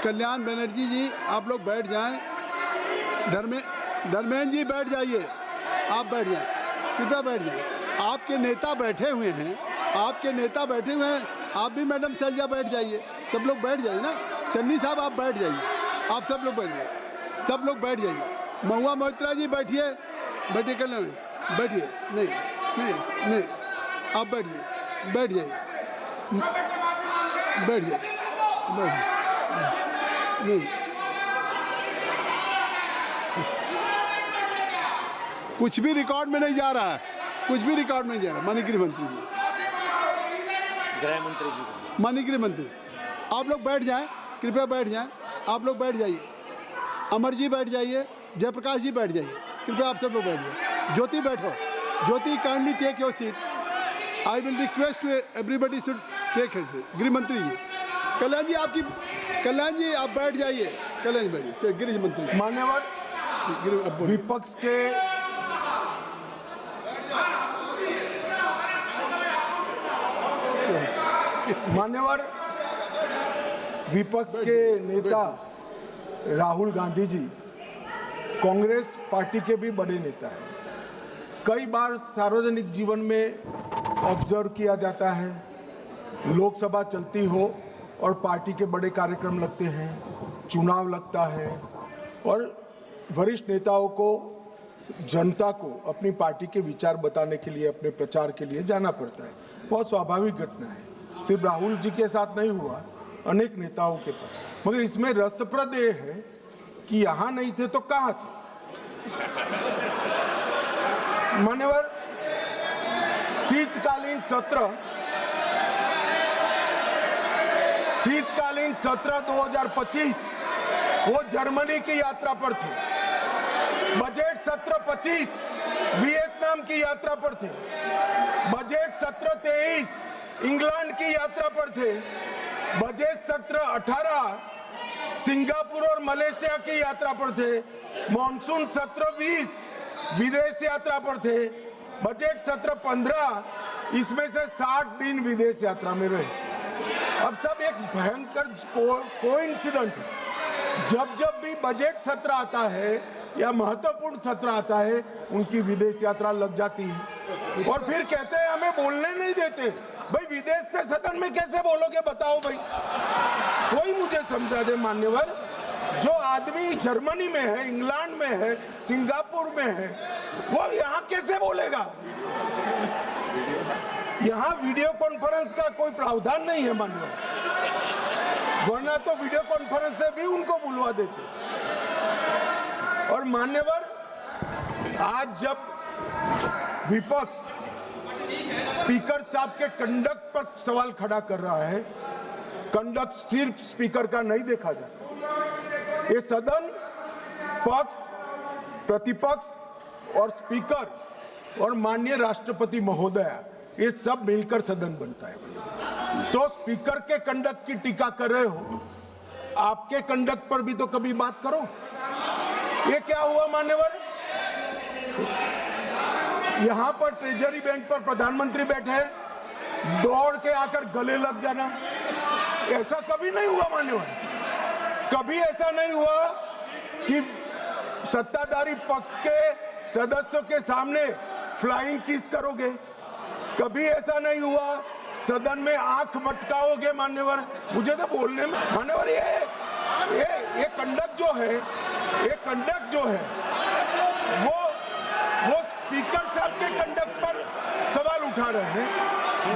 कल्याण बनर्जी जी, आप लोग बैठ जाएं। धर्मेंद्र जी बैठ जाइए, आप बैठ जाएं, कृपया बैठ जाएं। आपके नेता बैठे हुए हैं, आपके नेता बैठे हुए हैं। आप भी मैडम सैलजा बैठ जाइए, सब लोग बैठ जाइए ना। चन्नी साहब आप बैठ जाइए, आप सब लोग बैठ जाइए, सब लोग बैठ जाइए। महुआ मोहित्रा जी बैठिए, बैठिए, कल्याण बैठिए। नहीं नहीं नहीं, आप बैठिए, बैठ जाइए, बैठ जाइए, बैठ नहीं, कुछ भी रिकॉर्ड में नहीं जा रहा है, कुछ भी रिकॉर्ड में नहीं जा रहा। माननीय गृह मंत्री जी, गृह मंत्री जी, माननीय गृह मंत्री, आप लोग बैठ जाएं, कृपया बैठ जाएं, आप लोग बैठ जाइए। अमर जी बैठ जाइए, जयप्रकाश जी बैठ जाइए, कृपया आप सब लोग बैठ जाइए। ज्योति बैठो, Jyoti kindly take your seat. I will request everybody should take his seat. गृह मंत्री जी, कल्याण जी आपकी, कल्याण जी आप बैठ जाइए, कल्याण जी बैठिए। गृह मंत्री, मान्यवर विपक्ष के मान्यवर विपक्ष के नेता राहुल गांधी जी कांग्रेस पार्टी के भी बड़े नेता हैं। कई बार सार्वजनिक जीवन में ऑब्जर्व किया जाता है, लोकसभा चलती हो और पार्टी के बड़े कार्यक्रम लगते हैं, चुनाव लगता है और वरिष्ठ नेताओं को, जनता को अपनी पार्टी के विचार बताने के लिए, अपने प्रचार के लिए जाना पड़ता है। बहुत स्वाभाविक घटना है, सिर्फ राहुल जी के साथ नहीं हुआ, अनेक नेताओं के पास। मगर इसमें रसप्रद ये है कि यहां नहीं थे तो कहां थे। मान्यवर शीतकालीन सत्र 2025 वो जर्मनी की यात्रा पर थे। बजट सत्र 25 वियतनाम की यात्रा पर थे। बजट सत्र 23 इंग्लैंड की यात्रा पर थे। बजट सत्र 18 सिंगापुर और मलेशिया की यात्रा पर थे। मॉनसून सत्र 20 विदेश यात्रा पर थे। बजट सत्र 15 इसमें से 60 दिन विदेश यात्रा में रहे। अब सब एक भयंकर कोइंसिडेंट है। जब भी बजट सत्र आता है या महत्वपूर्ण सत्र आता है, उनकी विदेश यात्रा लग जाती है और फिर कहते हैं हमें बोलने नहीं देते। भाई विदेश से सदन में कैसे बोलोगे बताओ भाई, कोई मुझे समझा दे। मान्यवर, जो आदमी जर्मनी में है, इंग्लैंड में है, सिंगापुर में है, वो यहाँ कैसे बोलेगा? यहाँ वीडियो कॉन्फ्रेंस का कोई प्रावधान नहीं है मान्यवर, वरना तो वीडियो कॉन्फ्रेंस से भी उनको बुलवा देते। और मान्यवर, आज जब विपक्ष स्पीकर साहब के कंडक्ट पर सवाल खड़ा कर रहा है, कंडक्ट सिर्फ स्पीकर का नहीं देखा जाता। ये सदन पक्ष, प्रतिपक्ष और स्पीकर और माननीय राष्ट्रपति महोदय, ये सब मिलकर सदन बनता है। तो स्पीकर के कंडक्ट की टीका कर रहे हो, आपके कंडक्ट पर भी तो कभी बात करो। ये क्या हुआ मान्यवर? यहां पर ट्रेजरी बैंक पर प्रधानमंत्री बैठे हैं, दौड़ के आकर गले लग जाना, ऐसा कभी नहीं हुआ मान्यवर। कभी ऐसा नहीं हुआ कि सत्ताधारी पक्ष के सदस्यों के सामने फ्लाइंग किस करोगे। कभी ऐसा नहीं हुआ सदन में आंख मटकाओगे मान्यवर। मुझे तो बोलने में मान्यवर, ये कंडक्ट जो है, ये कंडक्ट जो है वो स्पीकर साहब के कंडक्ट पर सवाल उठा रहे हैं।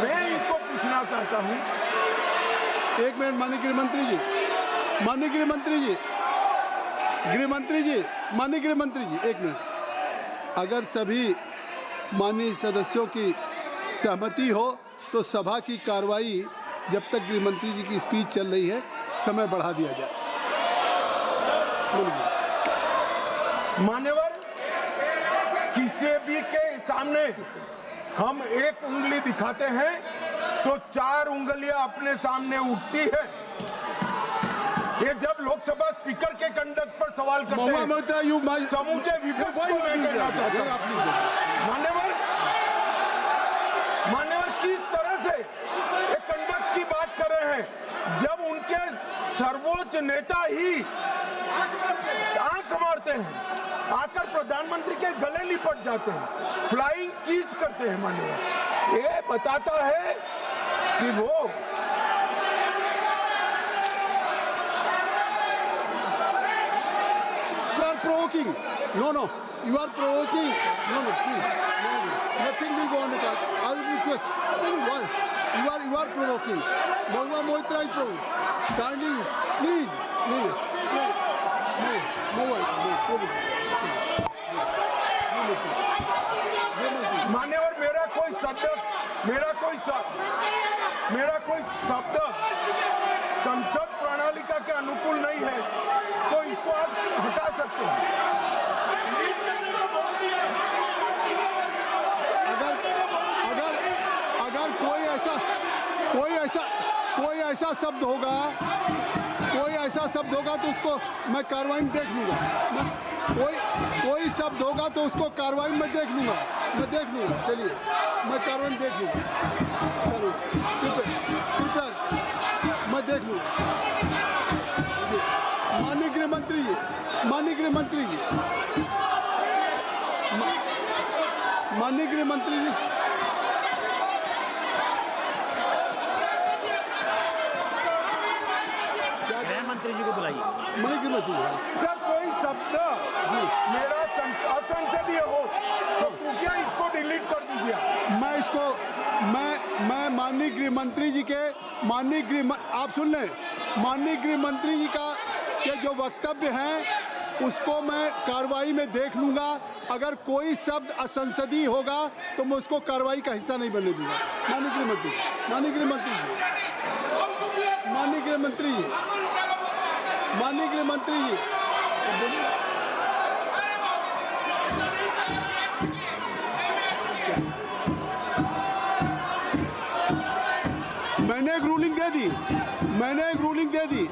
मैं इनको पूछना चाहता हूं, एक मिनट। माननीय गृह मंत्री जी, माननीय गृह मंत्री जी, गृह मंत्री जी, माननीय गृह मंत्री जी, एक मिनट। अगर सभी माननीय सदस्यों की सहमति हो तो सभा की कार्रवाई जब तक गृह मंत्री जी की स्पीच चल रही है समय बढ़ा दिया जाए। मान्यवर, किसी भी के सामने हम एक उंगली दिखाते हैं तो 4 उंगलियां अपने सामने उठती है। ये जब लोकसभा स्पीकर के कंडक्ट पर सवाल करते हैं, समूचे विपक्ष को मैं कहना चाहता हूं मान्यवर किस तरह से ये कंडक्ट की बात कर रहे हैं। जब उनके सर्वोच्च नेता ही आंख मारते हैं, आकर प्रधानमंत्री के गले लिपट जाते हैं, फ्लाइंग किस करते हैं माननीय। ये बताता है कि वो provoking. No, you are provoking. No, please. No. Nothing will go on the card. I will request. Why? You are provoking. Bhagwa Moitra is provoking. Kindly, please. माने और मेरा कोई शब्द संसद प्रणालिका के अनुकूल नहीं है, तो इसको आप हटा सकते हैं। अगर कोई ऐसा शब्द होगा तो उसको मैं कार्रवाई में देख लूंगा। कोई शब्द होगा तो उसको कार्रवाई में देख लूंगा। चलिए, मैं कार्रवाई में देख लूंगा। मैं देख लूंगा। माननीय गृह मंत्री जी, माननीय गृह मंत्री जी, गृह मंत्री जी को बुलाइए। माननीय गृह मंत्री जी, सर कोई शब्द मेरा असंसदीय हो तो कृपया इसको डिलीट कर दीजिए। मैं माननीय गृह मंत्री जी के आप सुन लें, माननीय गृह मंत्री जी के जो वक्तव्य हैं उसको मैं कार्रवाई में देख लूंगा। अगर कोई शब्द असंसदीय होगा तो मैं उसको कार्रवाई का हिस्सा नहीं बनने दूंगा। माननीय गृह मंत्री जी, मैंने एक ruling they the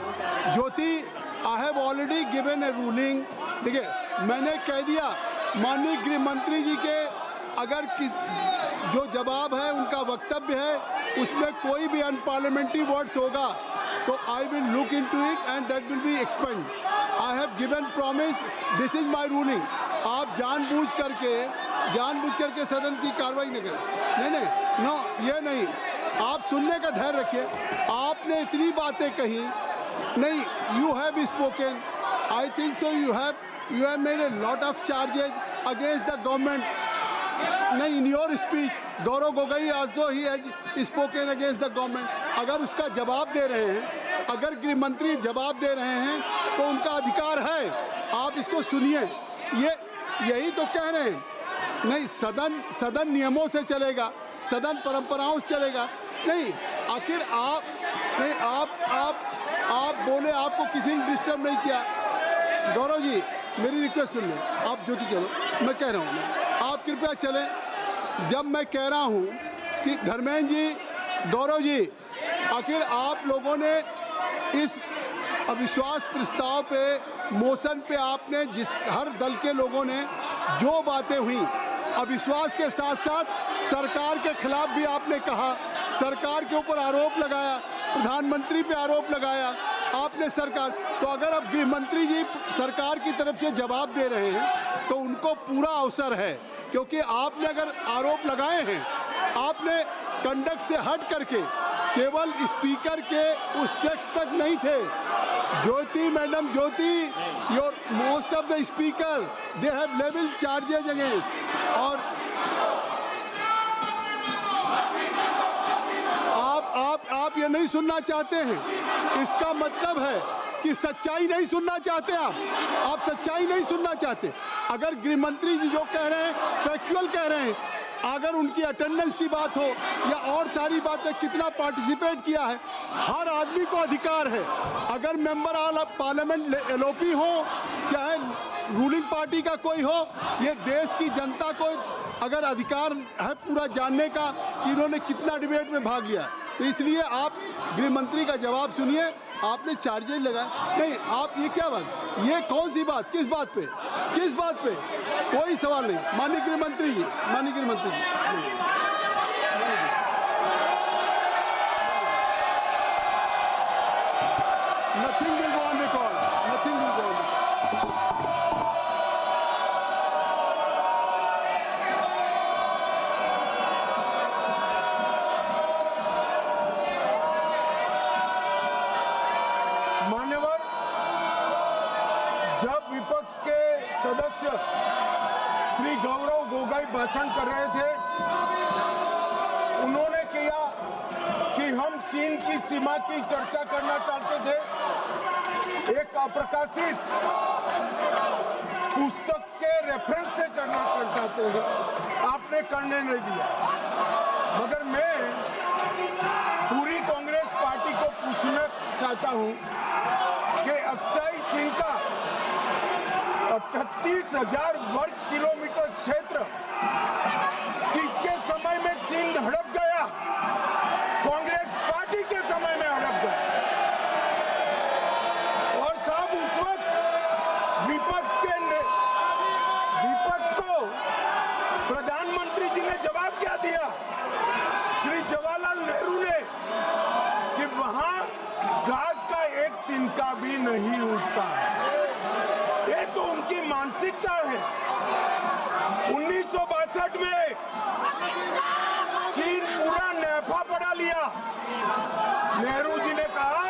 Jyoti, I have already given A ruling. देखिए, मैंने कह दिया माननीय गृह मंत्री जी के अगर जो जवाब है, उनका वक्तव्य है, उसमें कोई भी अनपार्लियामेंट्री वर्ड्स होगा तो I will look into it and that will be expand. I have given promise, this is my ruling. आप जानबूझ करके सदन की कार्रवाई न करें। नहीं, ये नहीं। आप सुनने का धैर्य रखिए। आपने इतनी बातें कही, नहीं, you have spoken, I think so, you have made a lot of charges against the government. नहीं, in your speech Gaurav Gogoi also he has spoken against the government. अगर उसका जवाब दे रहे हैं, अगर गृह मंत्री जवाब दे रहे हैं तो उनका अधिकार है, आप इसको सुनिए। यही तो कह रहे हैं। नहीं, सदन नियमों से चलेगा, सदन परंपराओं से चलेगा। नहीं, आखिर आप बोले, आपको किसी ने डिस्टर्ब नहीं किया। गौरव जी, मेरी रिक्वेस्ट सुन लें। आप ज्योति चलो, मैं कह रहा हूँ, आप कृपया चलें। जब मैं कह रहा हूँ कि धर्मेंद्र जी, गौरव जी, आखिर आप लोगों ने इस अविश्वास प्रस्ताव पे, मोशन पे आपने हर दल के लोगों ने जो बातें हुई, अविश्वास के साथ साथ सरकार के खिलाफ भी आपने कहा, सरकार के ऊपर आरोप लगाया, प्रधानमंत्री पे आरोप लगाया आपने सरकार। तो अगर अब गृह मंत्री जी सरकार की तरफ से जवाब दे रहे हैं तो उनको पूरा अवसर है, क्योंकि आपने अगर आरोप लगाए हैं, आपने कंडक्ट से हट करके केवल स्पीकर के उस टेक्स्ट तक नहीं थे। Jyoti madam, your most of the speaker they have level charges against. और आप ये नहीं सुनना चाहते हैं, इसका मतलब है कि सच्चाई नहीं सुनना चाहते। आप सच्चाई नहीं सुनना चाहते। अगर गृह मंत्री जी जो कह रहे हैं फैक्चुअल कह रहे हैं, अगर उनकी अटेंडेंस की बात हो या और सारी बातें, कितना पार्टिसिपेट किया है, हर आदमी को अधिकार है। अगर मेंबर ऑफ पार्लियामेंट एलओपी हो चाहे रूलिंग पार्टी का कोई हो, ये देश की जनता को अगर अधिकार है पूरा जानने का कि इन्होंने कितना डिबेट में भाग लिया। तो इसलिए आप गृह मंत्री का जवाब सुनिए। आपने चार्जेज लगाए, नहीं, आप ये क्या बात, ये कौन सी बात, किस बात पे कोई सवाल नहीं। माननीय गृह मंत्री जी, मान्यवर, जब विपक्ष के सदस्य श्री गौरव गोगोई भाषण कर रहे थे, उन्होंने किया कि हम चीन की सीमा की चर्चा करना चाहते थे। एक अप्रकाशित पुस्तक के रेफरेंस से चर्चा करना चाहते हैं, आपने करने नहीं दिया। मगर मैं पूरी कांग्रेस पार्टी को पूछना चाहता हूं कि अक्साई चीन का 38,000 वर्ग किलोमीटर क्षेत्र किसके समय में चीन हड़प गया? कांग्रेस पार्टी के समय में हड़प गया। और साहब, उस वक्त विपक्ष को प्रधानमंत्री जी ने जवाब क्या दिया? श्री जवाहरलाल नेहरू ने कि वहां घास का एक तिनका भी नहीं उगता है। ये तो उनकी मानसिकता है। 1962 में चीन पूरा नैफा पढ़ा लिया। नेहरू जी ने कहा,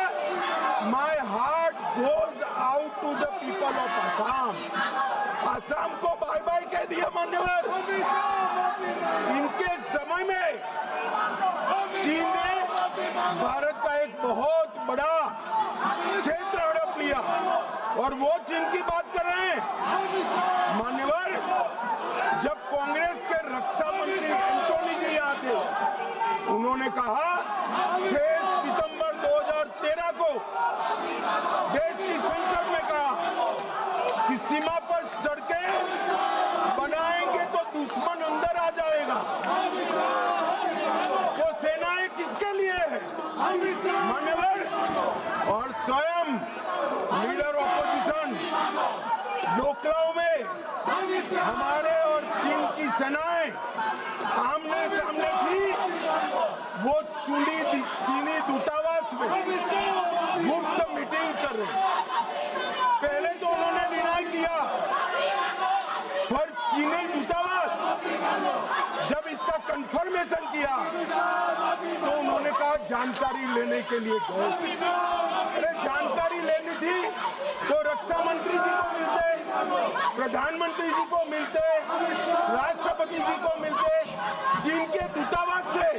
my heart goes out to the people of Assam. Assam को बाय बाय कह दिया मान्यवर। इनके समय में चीन ने भारत का एक बहुत बड़ा क्षेत्र हड़प लिया और वो चीन की बात कर रहे हैं। मान्यवर, जब कांग्रेस के रक्षा मंत्री एंटोनी जी यहाँ थे, उन्होंने कहा 6 सितंबर 2013 को देश की संसद में कहा कि सीमा पर सड़कें बनाएंगे तो दुश्मन अंदर आ जाएगा। वो सेनाएं किसके लिए है मान्यवर? और स्वयं लीडर ऑपोजिशन लोकलाओं में हमारे और चीन की सेनाएं आमने सामने थी। वो चीनी दूतावास में मुफ्त मीटिंग कर रहे। पहले तो उन्होंने डिनाई किया, पर चीनी दूतावास जब इसका कंफर्मेशन किया तो उन्होंने कहा जानकारी लेने के लिए गए। अरे जानकारी लेनी थी तो रक्षा मंत्री जी को मिलते, प्रधानमंत्री जी को मिलते, राष्ट्रपति जी को मिलते। चीन के दूतावास से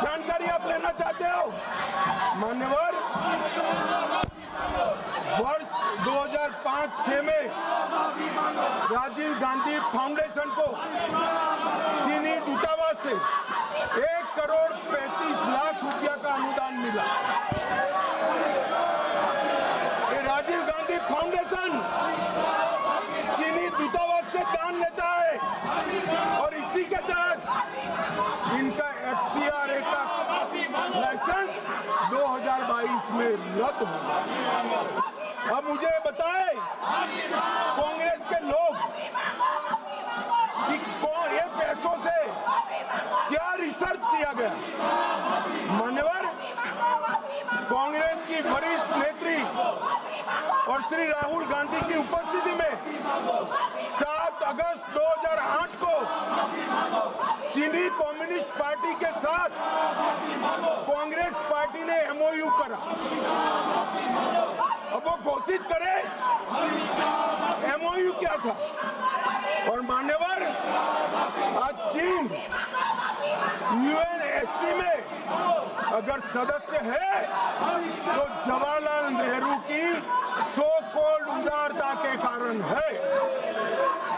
जानकारी आप लेना चाहते हो मान्यवर? वर्ष 2005-6 में राजीव गांधी फाउंडेशन को चीनी दूतावास से 1 करोड़ 35 लाख रुपया का अनुदान मिला। ये राजीव गांधी फाउंडेशन चीनी दूतावास से दान लेता है और इसी के तहत इनका FCRA का लाइसेंस 2022 में रद्द होगा। अब मुझे बताएं कांग्रेस के लोग कि ये पैसों से क्या रिसर्च किया गया? मान्यवर, कांग्रेस की वरिष्ठ नेत्री और श्री राहुल गांधी की उपस्थिति में 7 अगस्त 2008 को चीनी कम्युनिस्ट पार्टी के साथ कांग्रेस पार्टी ने MOU करा। अब वो घोषित करे MOU क्या था। और मान्यवर, आज चीन UNSC में अगर सदस्य है तो जवाहरलाल नेहरू की सो कॉल्ड उदारता के कारण है।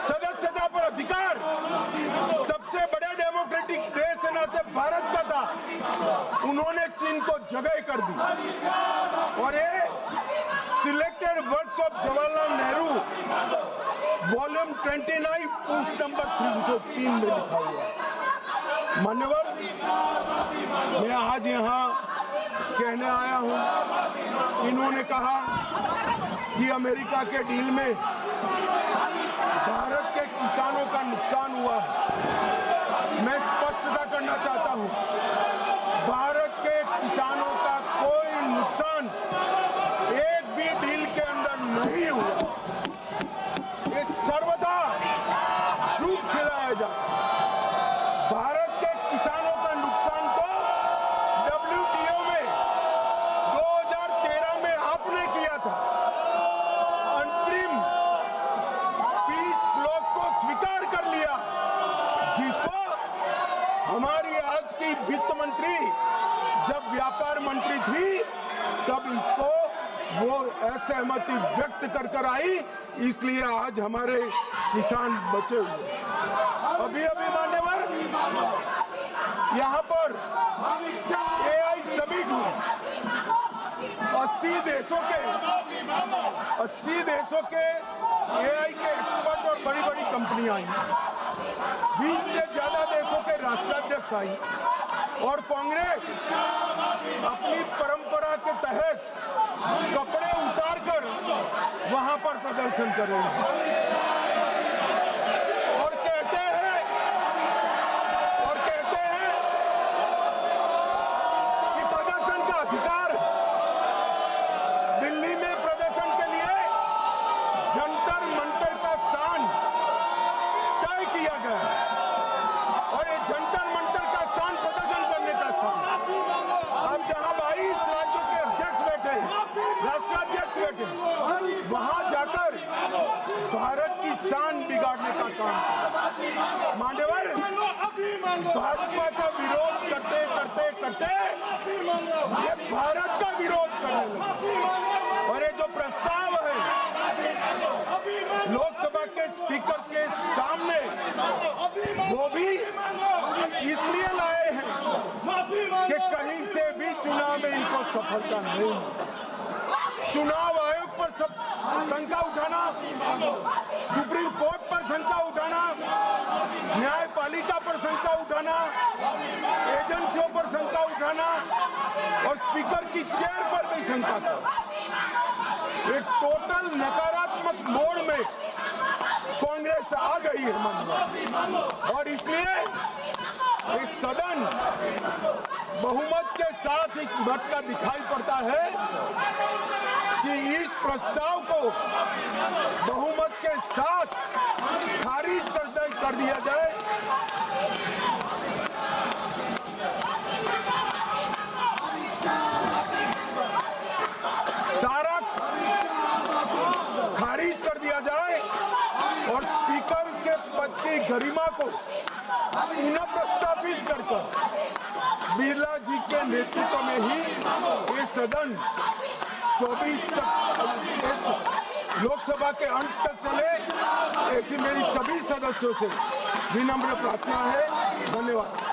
सदस्यता पर अधिकार सबसे बड़े डेमोक्रेटिक देश के नाते भारत का था, उन्होंने चीन को जगह कर दी। और ये selected words of Jawaharlal Nehru volume 29 post number 303 में लिखा हुआ है। मान्यवर, मैं आज यहाँ कहने आया हूँ, इन्होंने कहा कि अमेरिका के डील में भारत के किसानों का नुकसान हुआ है। मैं स्पष्टता करना चाहता हूँ, भारत के किसानों का कोई नुकसान एक भी डील के अंदर नहीं हुआ। ये सर्वदा झूठ फैलाया जाए। भारत के किसानों का नुकसान तो WTO में 2013 में आपने किया वो असहमति व्यक्त कर आई, इसलिए आज हमारे किसान बचे हुए। अभी मान्यवर यहाँ पर AI समिट हुई, 80 देशों के AI के एक्सपर्ट और बड़ी बड़ी कंपनियां आई, 20 से ज्यादा देशों के राष्ट्राध्यक्ष आई और कांग्रेस अपनी परंपरा के तहत कपड़े उतारकर वहां पर प्रदर्शन कर रही है और कहते हैं कि प्रदर्शन का अधिकार है। दिल्ली में प्रदर्शन के लिए जंतर मंतर का स्थान तय किया गया और ये जंतर मंतर का स्थान प्रदर्शन करने का स्थान, अब जहां 22 राज्यों के अध्यक्ष बैठे हैं, राष्ट्राध्यक्ष बैठे हैं, वहां जाकर भारत की शान बिगाड़ने का काम। मान्यवर, भाजपा का विरोध करते ये भारत का विरोध करने लगे और ये जो प्रस्ताव है लोकसभा के स्पीकर के सामने, वो भी इसलिए लाए हैं कि कहीं से भी चुनाव में इनको सफलता नहीं मिली। चुनाव आयोग पर सब शंका उठाना, सुप्रीम कोर्ट पर शंका उठाना, न्यायपालिका पर शंका उठाना, एजेंसियों पर शंका उठाना और स्पीकर की चेयर पर भी शंका करना, एक टोटल नकारात्मक मोड़ में कांग्रेस आ गई है और इसलिए इस सदन बहुमत के साथ एक बढ़ता दिखाई पड़ता है कि इस प्रस्ताव को बहुमत के साथ खारिज कर दिया जाए। सारा खारिज कर दिया जाए और स्पीकर के पद की गरिमा को पुनः प्रस्तावित कर बिरला जी के नेतृत्व में ही ये सदन 24 तक इस लोकसभा के अंत तक चले, ऐसी मेरी सभी सदस्यों से विनम्र प्रार्थना है। धन्यवाद।